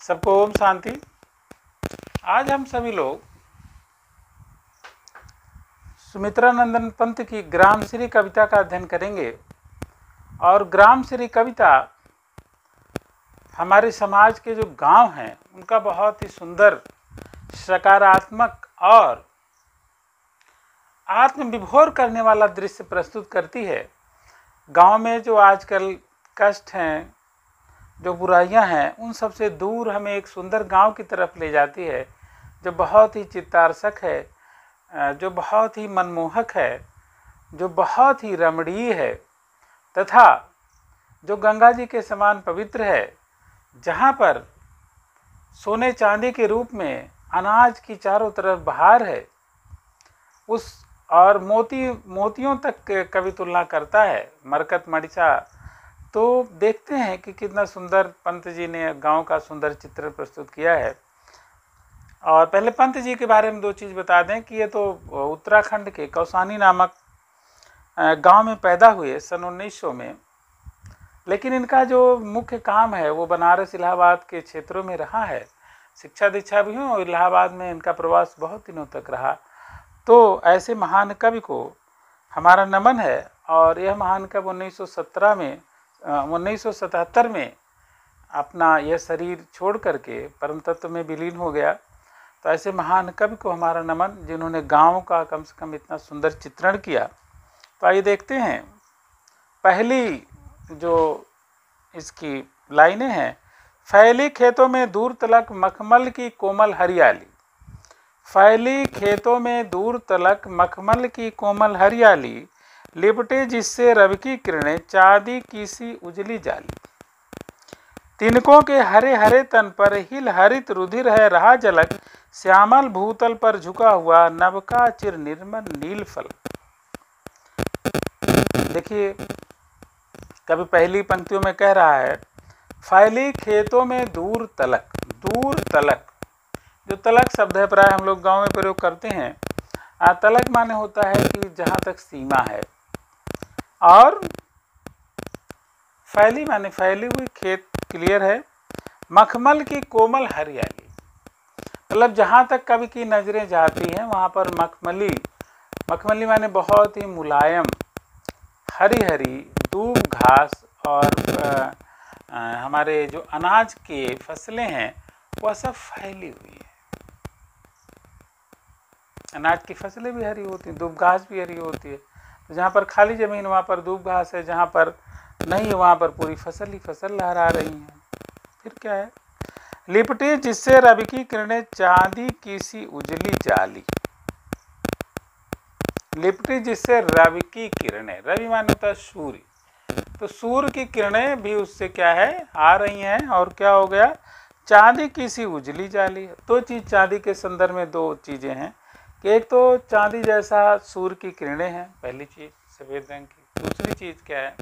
सबको ओम शांति। आज हम सभी लोग सुमित्रा नंदन पंत की ग्रामश्री कविता का अध्ययन करेंगे। और ग्रामश्री कविता हमारे समाज के जो गांव हैं उनका बहुत ही सुंदर, सकारात्मक और आत्मविभोर करने वाला दृश्य प्रस्तुत करती है। गांव में जो आजकल कष्ट हैं, जो बुराइयां हैं, उन सब से दूर हमें एक सुंदर गांव की तरफ ले जाती है, जो बहुत ही चित्तार्षक है, जो बहुत ही मनमोहक है, जो बहुत ही रमणीय है तथा जो गंगा जी के समान पवित्र है, जहाँ पर सोने चांदी के रूप में अनाज की चारों तरफ बहार है। उस और मोतियों तक कवि तुलना करता है, मरकत मणिसा। तो देखते हैं कि कितना सुंदर पंत जी ने गांव का सुंदर चित्र प्रस्तुत किया है। और पहले पंत जी के बारे में दो चीज़ बता दें कि ये तो उत्तराखंड के कौसानी नामक गांव में पैदा हुए सन 1900 में, लेकिन इनका जो मुख्य काम है वो बनारस इलाहाबाद के क्षेत्रों में रहा है। शिक्षा दीक्षा भी हुई और इलाहाबाद में इनका प्रवास बहुत दिनों तक रहा। तो ऐसे महान कवि को हमारा नमन है। और यह महान कवि 1977 में अपना यह शरीर छोड़ करके परम तत्व में विलीन हो गया। तो ऐसे महान कवि को हमारा नमन, जिन्होंने गांव का कम से कम इतना सुंदर चित्रण किया। तो आइए देखते हैं। पहली जो इसकी लाइनें हैं, फैली खेतों में दूर तलक मखमल की कोमल हरियाली। फैली खेतों में दूर तलक मखमल की कोमल हरियाली, लिपटे जिससे रवि की किरणें चांदी की सी उजली जाली। तिनकों के हरे हरे तन पर हिल हरित रुधिर है रहा झलक, श्यामल भूतल पर झुका हुआ नवका चिर निर्मल नील फल। देखिए, कभी पहली पंक्तियों में कह रहा है, फैली खेतों में दूर तलक। दूर तलक, जो तलक शब्द है प्राय हम लोग गांव में प्रयोग करते हैं। तलक माने होता है कि जहाँ तक सीमा है, और फैली माने फैली हुई, खेत क्लियर है। मखमल की कोमल हरियाली, मतलब जहाँ तक कवि की नजरें जाती हैं वहाँ पर मखमली माने बहुत ही मुलायम, हरी हरी दूब घास और हमारे जो अनाज के फसलें हैं वह सब फैली हुई है। अनाज की फसलें भी हरी होती हैं, दूब घास भी हरी होती है। तो जहाँ पर खाली जमीन वहाँ पर दूब घास है, जहाँ पर नहीं है वहाँ पर पूरी फसल ही फसल लहरा रही हैं। फिर क्या है, लिपटे जिससे रवि की किरणें चांदी की सी उजली जाली। लिपटे जिससे रवि की किरणें, रवि माने होता है सूर्य, तो सूर्य की किरणें भी उससे क्या है, आ रही हैं। और क्या हो गया, चांदी की सी उजली जाली। दो चीज़ चांदी के संदर्भ में, दो चीज़ें हैं कि एक तो चांदी जैसा सूर्य की किरणें हैं, पहली चीज़ सफ़ेद रंग की। दूसरी चीज़ क्या है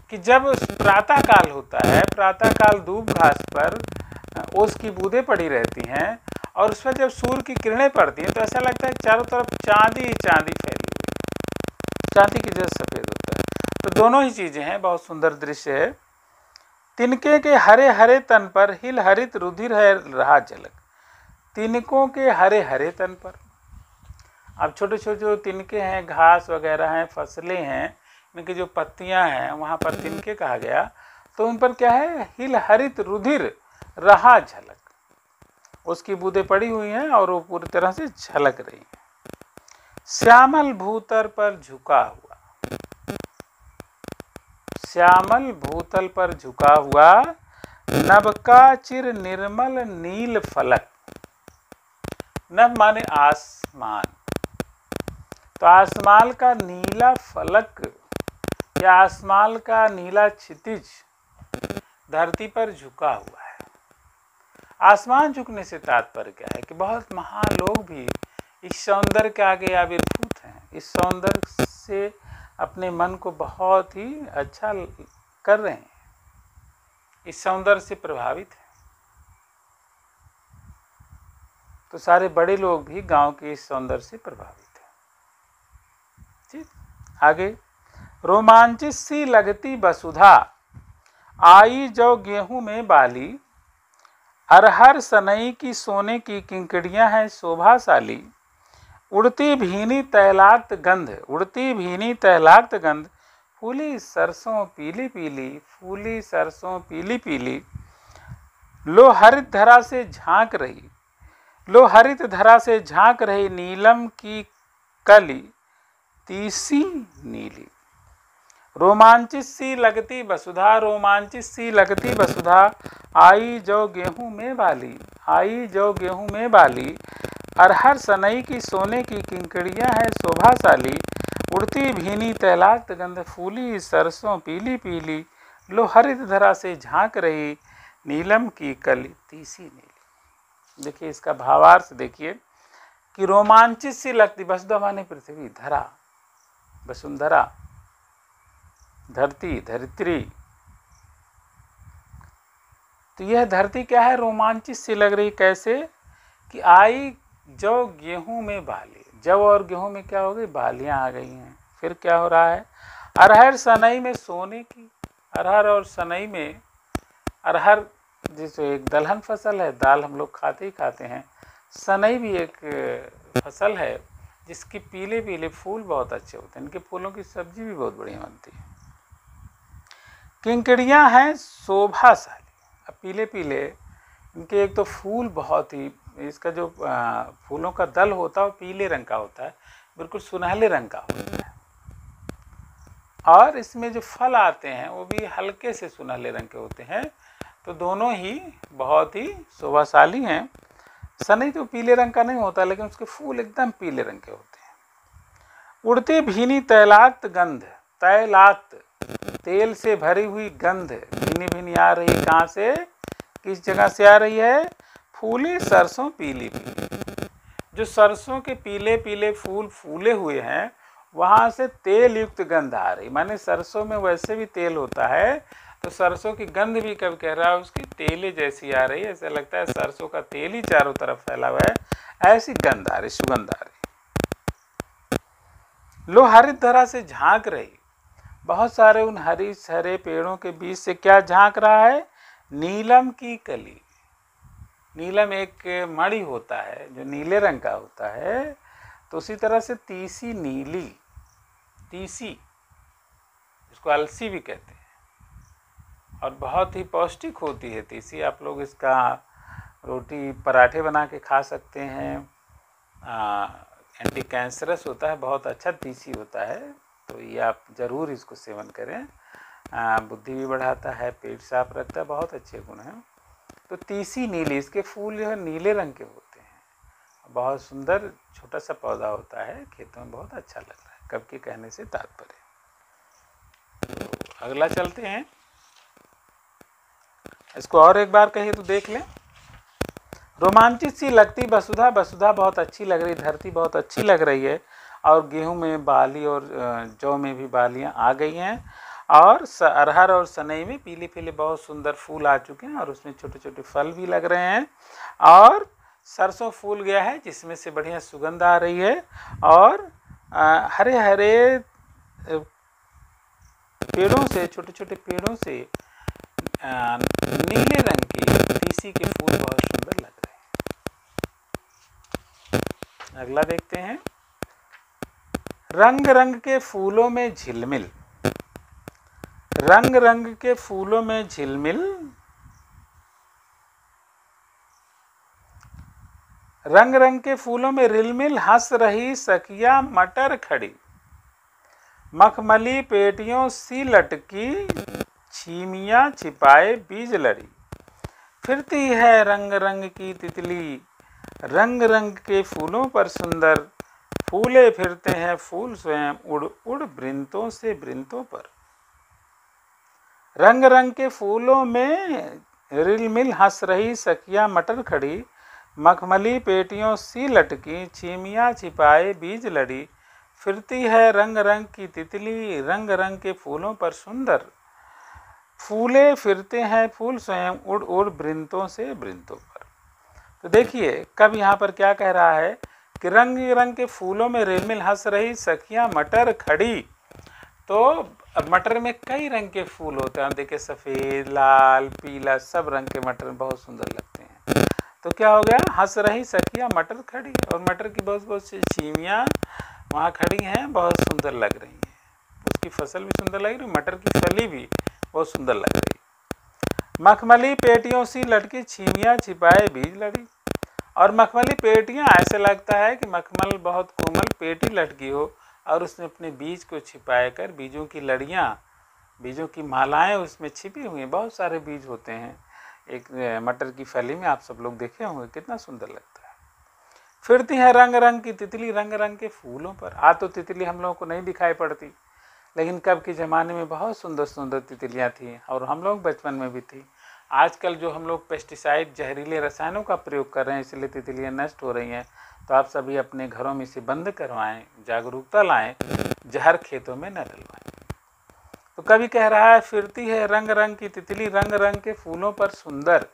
कि जब प्रातः काल होता है, प्रातः काल दूब घास पर ओस की बूंदें पड़ी रहती हैं और उस पर जब सूर्य की किरणें पड़ती हैं तो ऐसा लगता है चारों तरफ चांदी ही चांदी फैली हुई, चांदी की जैसा सफ़ेद होता है। तो दोनों ही चीज़ें हैं, बहुत सुंदर दृश्य है। तिनके के हरे हरे तन पर हिल हरित रुधिर है रहा झलक। तिनकों के हरे हरे तन पर, अब छोटे छोटे जो तिनके हैं, घास वगैरह हैं, फसलें हैं, इनकी जो पत्तियां हैं वहाँ पर तिनके कहा गया। तो उन पर क्या है, हिल हरित रुधिर रहा झलक, उसकी बूंदें पड़ी हुई हैं और वो पूरी तरह से झलक रही हैं। श्यामल भूतल पर झुका हुआ, श्यामल भूतल पर झुका हुआ नभका चिर निर्मल नील फलक। नभ माने आसमान, तो आसमान का नीला फलक या आसमान का नीला क्षितिज धरती पर झुका हुआ है। आसमान झुकने से तात्पर्य क्या है कि बहुत महान लोग भी इस सौंदर्य के आगे आविर्भूत हैं, इस सौंदर्य से अपने मन को बहुत ही अच्छा कर रहे हैं, इस सौंदर्य से प्रभावित हैं। तो सारे बड़े लोग भी गांव के इस सौंदर्य से प्रभावित हैं। ठीक, आगे, रोमांचित सी लगती वसुधा आई जो गेहूं में बाली, अरहर सनई की सोने की किंकड़ियां हैं शोभाशाली, उड़ती भीनी तैलाक्त गंध, उड़ती भीनी तैलाक्त गंध, फूली सरसों पीली पीली, फूली सरसों पीली पीली, लो हरित धरा से झांक रही, लो हरित धरा से झांक रही, नीलम की कली तीसी नीली। रोमांचित सी लगती वसुधा, रोमांचित सी लगती वसुधा, आई जो गेहूं में बाली, आई जो गेहूं में बाली, अरहर सनई की सोने की किंकड़ियां हैं शोभाशाली, उड़ती भीनी तैलाक्त गंध, फूली सरसों पीली पीली, लो हरित धरा से झांक रही, नीलम की कली तीसी नीली। देखिए इसका भावार्थ देखिए कि रोमांचित सी लगती, वसुधा माने पृथ्वी, धरा वसुंधरा, धरती धरित्री, तो यह धरती क्या है, रोमांचित सी लग रही। कैसे कि आई जौ गेहूं में बाली, जौ और गेहूं में क्या हो गई, बालियां आ गई हैं। फिर क्या हो रहा है, अरहर सनई में सोने की, अरहर और सनई में, अरहर जैसे एक दलहन फसल है, दाल हम लोग खाते ही खाते हैं, सनई भी एक फसल है जिसकी पीले पीले फूल बहुत अच्छे होते हैं, इनके फूलों की सब्जी भी बहुत बढ़िया बनती है। किंकड़ियां हैं शोभाशाली, अब पीले पीले इनके एक तो फूल बहुत ही, इसका जो फूलों का दल होता है वो पीले रंग का होता है, बिल्कुल सुनहले रंग का होता है, और इसमें जो फल आते हैं वो भी हल्के से सुनहले रंग के होते हैं, तो दोनों ही बहुत ही शोभाशाली हैं। सनई तो पीले रंग का नहीं होता, लेकिन उसके फूल एकदम पीले रंग के होते हैं। उड़ती भीनी तैलाक्त गंध, तैलाक्त तेल से भरी हुई गंध भीनी भीनी आ रही, कहाँ से, किस जगह से आ रही है, फूली सरसों पीली पीली, जो सरसों के पीले पीले फूल फूले हुए हैं वहां से तेल युक्त गंध आ रही। माने सरसों में वैसे भी तेल होता है, तो सरसों की गंध भी कब कह रहा है उसकी तेले जैसी आ रही है, ऐसा लगता है सरसों का तेल ही चारों तरफ फैला हुआ है, ऐसी गंध आ रही, सुगंध आ रही। लो हरित धरा से झांक रही, बहुत सारे उन हरी हरे पेड़ों के बीच से क्या झांक रहा है, नीलम की कली। नीलम एक मणि होता है जो नीले रंग का होता है, तो उसी तरह से तीसी नीली, तीसी इसको अलसी भी कहते हैं, और बहुत ही पौष्टिक होती है तीसी। आप लोग इसका रोटी पराठे बना के खा सकते हैं, एंटी कैंसरस होता है, बहुत अच्छा तीसी होता है, तो ये आप ज़रूर इसको सेवन करें। बुद्धि भी बढ़ाता है, पेट साफ रखता है, बहुत अच्छे गुण हैं। तो तीसी नीली, इसके फूल जो है नीले रंग के होते हैं, बहुत सुंदर छोटा सा पौधा होता है, खेतों में बहुत अच्छा लग रहा है, कब के कहने से तात्पर्य। तो अगला चलते हैं, इसको और एक बार कहिए तो देख लें। रोमांचित सी लगती वसुधा, वसुधा बहुत अच्छी लग रही, धरती बहुत अच्छी लग रही है, और गेहूं में बाली और जौ में भी बालियां आ गई हैं, और अरहर और सनई में पीले पीले बहुत सुंदर फूल आ चुके हैं, और उसमें छोटे छोटे फल भी लग रहे हैं, और सरसों फूल गया है जिसमें से बढ़िया सुगंध आ रही है, और हरे हरे पेड़ों से, छोटे छोटे पेड़ों से नीले रंग के तीसी के फूल बहुत सुंदर लग रहे हैं। अगला देखते हैं, रंग रंग के फूलों में झिलमिल, रंग रंग के फूलों में झिलमिल, रंग रंग के फूलों में रिलमिल हंस रही सखिया मटर खड़ी, मखमली पेटियों सी लटकी, छीमियां छिपाए बीज लड़ी, फिरती है रंग रंग की तितली, रंग रंग के फूलों पर सुंदर, फूले फिरते हैं फूल स्वयं, उड़ उड़ वृंतों से वृंतों पर। रंग रंग के फूलों में रिलमिल हंस रही सखिया मटर खड़ी, मखमली पेटियों सी लटकी, छीमियां छिपाए बीज लड़ी, फिरती है रंग रंग की तितली, रंग रंग के फूलों पर सुंदर, फूले फिरते हैं फूल स्वयं, उड़ उड़ वृंतों से वृंतों पर। तो देखिए कब यहाँ पर क्या कह रहा है कि रंग रंग के फूलों में रिलमिल हंस रही सखियां मटर खड़ी, तो मटर में कई रंग के फूल होते हैं, देखिए सफ़ेद, लाल, पीला, सब रंग के मटर बहुत सुंदर लगते हैं। तो क्या हो गया, हंस रही सखिया मटर खड़ी, और मटर की बहुत बहुत सी छीमियाँ वहाँ खड़ी हैं, बहुत सुंदर लग रही हैं। उसकी फसल भी सुंदर लग रही, मटर की फली भी बहुत सुंदर लग रही। मखमली पेटियों सी लटकी छीमियाँ छिपाए बीज लड़ी। और मखमली पेटियाँ, ऐसे लगता है कि मखमल बहुत कोमल पेटी लटकी हो और उसमें अपने बीज को छिपाए कर, बीजों की लड़ियाँ, बीजों की मालाएं उसमें छिपी हुई हैं। बहुत सारे बीज होते हैं एक मटर की फली में, आप सब लोग देखे होंगे, कितना सुंदर लगता है। फिरती है रंग रंग की तितली रंग रंग के फूलों पर। आज तो तितली हम लोगों को नहीं दिखाई पड़ती, लेकिन कब के ज़माने में बहुत सुंदर सुंदर तितलियाँ थीं, और हम लोग बचपन में भी थी। आजकल जो हम लोग पेस्टिसाइड, जहरीले रसायनों का प्रयोग कर रहे हैं, इसलिए तितलियाँ नष्ट हो रही हैं। तो आप सभी अपने घरों में इसे बंद करवाएं, जागरूकता लाएं, जहर खेतों में न डलवाएं। तो कवि कह रहा है, फिरती है रंग रंग की तितली रंग रंग के फूलों पर सुंदर।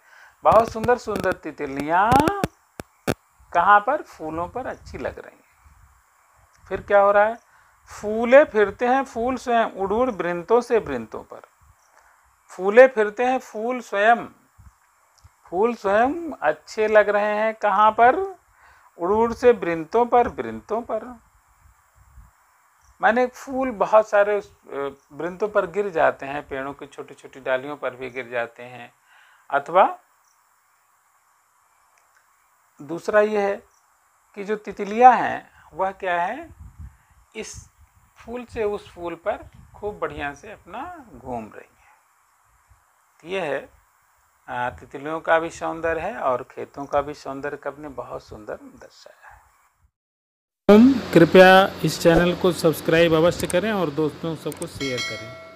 बहुत सुंदर सुंदर तितलियाँ कहाँ पर, फूलों पर अच्छी लग रही हैं। फिर क्या हो रहा है, फूले फिरते हैं फूल स्वयं उड़ उड़ वृंतों से वृंतों पर। फूले फिरते हैं फूल स्वयं, फूल स्वयं अच्छे लग रहे हैं, कहाँ पर, उड़ उड़ से वृंतों पर वृंतों पर। माने फूल बहुत सारे वृंतों पर गिर जाते हैं, पेड़ों की छोटी छोटी डालियों पर भी गिर जाते हैं। अथवा दूसरा ये है कि जो तितलियां हैं वह क्या है, इस फूल से उस फूल पर खूब बढ़िया से अपना घूम रही है। तो ये है तितलियों का भी सौंदर्य है और खेतों का भी सौंदर्य कवि ने बहुत सुंदर दर्शाया है। कृपया इस चैनल को सब्सक्राइब अवश्य करें और दोस्तों सबको शेयर करें।